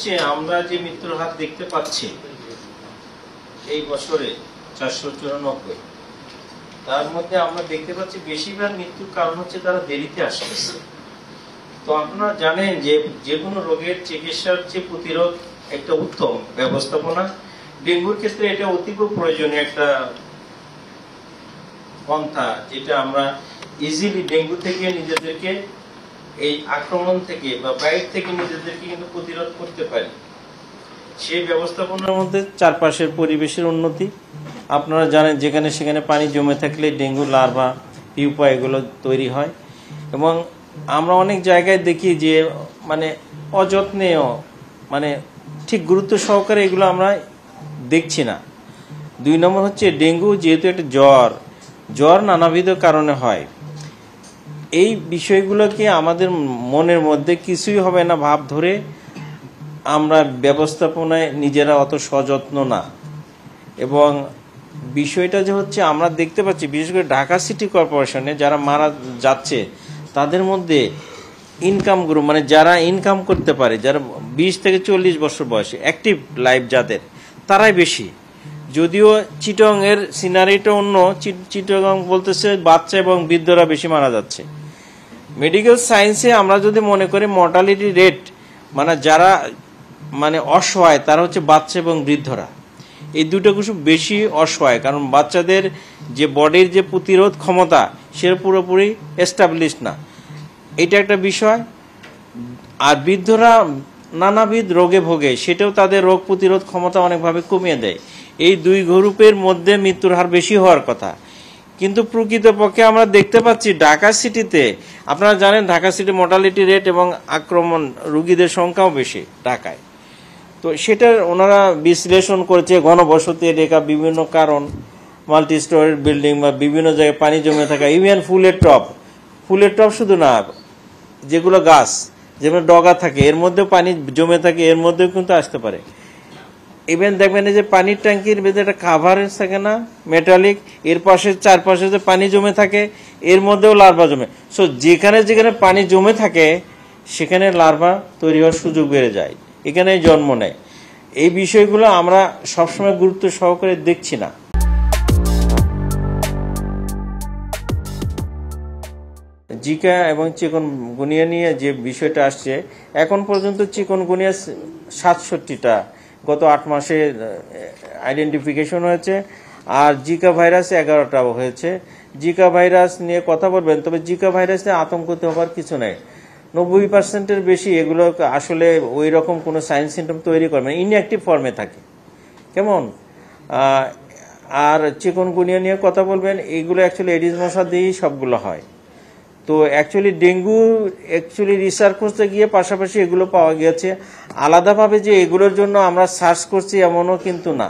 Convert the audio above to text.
হচ্ছে আমরা যে মৃত্যুর হার দেখতে পাচ্ছি এই বছরে 494, তার মধ্যে আমরা দেখতে পাচ্ছি বেশিরভাগ মৃত্যুর কারণ হচ্ছে তারা দেরিতে আসতেছে। তো আপনারা জানেন যে যে কোনো রোগের চিকিৎসার যে প্রতিরোধ একটা উত্তম ব্যবস্থাপনা, ডেঙ্গুর ক্ষেত্রে এটা অতীব প্রয়োজনীয় একটা পন্থা, যেটা আমরা ইজিলি ডেঙ্গু থেকে নিজেদেরকে এই আক্রমণ থেকে বা বাইরে থেকে নিজেদেরকে কিন্তু প্রতিরোধ করতে পারি। সেই ব্যবস্থাপনার মধ্যে চারপাশের পরিবেশের উন্নতি। আপনারা জানেন যেখানে সেখানে পানি জমে থাকলে ডেঙ্গু লার্ভা, পিউপা এগুলো তৈরি হয়, এবং আমরা অনেক জায়গায় দেখি যে মানে অযত্নেও মানে ঠিক গুরুত্ব সহকারে এগুলো আমরা দেখছি না। 2 নম্বর হচ্ছে ডেঙ্গু যেহেতু একটা জ্বর নানাবিধ কারণে হয়, এই বিষয়গুলোকে আমাদের মনের মধ্যে কিছুই হবে না ভাব ধরে আমরা ব্যবস্থাপনায় নিজেরা অত সযত্ন না। এবং বিষয়টা যে হচ্ছে আমরা দেখতে পাচ্ছি বিশেষ করে ঢাকা সিটি কর্পোরেশনে যারা মারা যাচ্ছে তাদের মধ্যে ইনকাম গ্রুপ মানে যারা ইনকাম করতে পারে, যারা 20 থেকে 40 বছর বয়সে অ্যাক্টিভ লাইফ যাদের, তারাই বেশি। যদিও চিটং এর সিনারিটা অন্য, চিটং বলতেছে বাচ্চা এবং বৃদ্ধরা বেশি মারা যাচ্ছে। মেডিকেল সায়েন্সে আমরা যদি মনে করি মর্টালিটি রেট মানে যারা মানে অসহায় তারা হচ্ছে বাচ্চা এবং বৃদ্ধরা, এই দুটো কিছু বেশি অসহায়, কারণ বাচ্চাদের যে বডির যে প্রতিরোধ ক্ষমতা সেটা পুরোপুরি এস্টাবলিশ না, এটা একটা বিষয়। আর বৃদ্ধরা নানাবিধ রোগে ভোগে, সেটাও তাদের রোগ প্রতিরোধ ক্ষমতা অনেকভাবে কমিয়ে দেয়। এই 2 গ্রুপের মধ্যে মৃত্যুর হার বেশি হওয়ার কথা, কিন্তু প্রকৃতপক্ষে আমরা দেখতে পাচ্ছি ঢাকা সিটিতে, আপনারা জানেন ঢাকা সিটি মর্টালিটি রেট এবং আক্রমণ রোগীদের সংখ্যাও বেশি ঢাকায়। তো সেটা ওনারা বিশ্লেষণ করেছে ঘনবসতি এলাকা, বিভিন্ন কারণ, মাল্টি স্টোরের বিল্ডিং বা বিভিন্ন জায়গায় পানি জমে থাকা, ইভেন ফুলের টপ শুধু না, যেগুলো গাছ যেগুলো ডগা থাকে এর মধ্যে পানি জমে থাকে, এর মধ্যেও কিন্তু আসতে পারে। ইভেন দেখবেন যে পানির ট্যাঙ্কির ভেতরে একটা কাভারেজ থাকে না মেটালিক, এর পাশে চারপাশে যে পানি জমে থাকে এর মধ্যেও লার্ভা জমে। সো যেখানে যেখানে পানি জমে থাকে সেখানে লার্ভা তৈরি হওয়ার সুযোগ বেড়ে যায়, এখানে জন্ম নেয়। এই বিষয়গুলো আমরা সবসময় গুরুত্ব সহকারে দেখছি না। জিকা এবং চিকনগুনিয়া নিয়ে যে বিষয়টা আসছে, এখন পর্যন্ত চিকনগুনিয়া 67টা গত 8 মাসে আইডেন্টিফিকেশন হয়েছে, আর জিকা ভাইরাস 11টা হয়েছে। জিকা ভাইরাস নিয়ে কথা বলবেন, তবে জিকা ভাইরাস নিয়ে আতঙ্কিত হবার কিছু নেই। 90%-এর বেশি এগুলো আসলে ওই রকম কোনো সাইন সিমটম তৈরি করে না, ইনঅ্যাক্টিভ ফর্মে থাকে। কেমন? আর চিকনগুনিয়া নিয়ে কথা বলবেন, এইগুলো অ্যাকচুয়ালি এডিস মশা দিয়েই সবগুলো হয়। তো অ্যাকচুয়ালি ডেঙ্গু রিসার্চ করতে গিয়ে পাশাপাশি এগুলো পাওয়া গেছে। আলাদাভাবে যে এগুলোর জন্য আমরা সার্চ করছি এমনও কিন্তু না।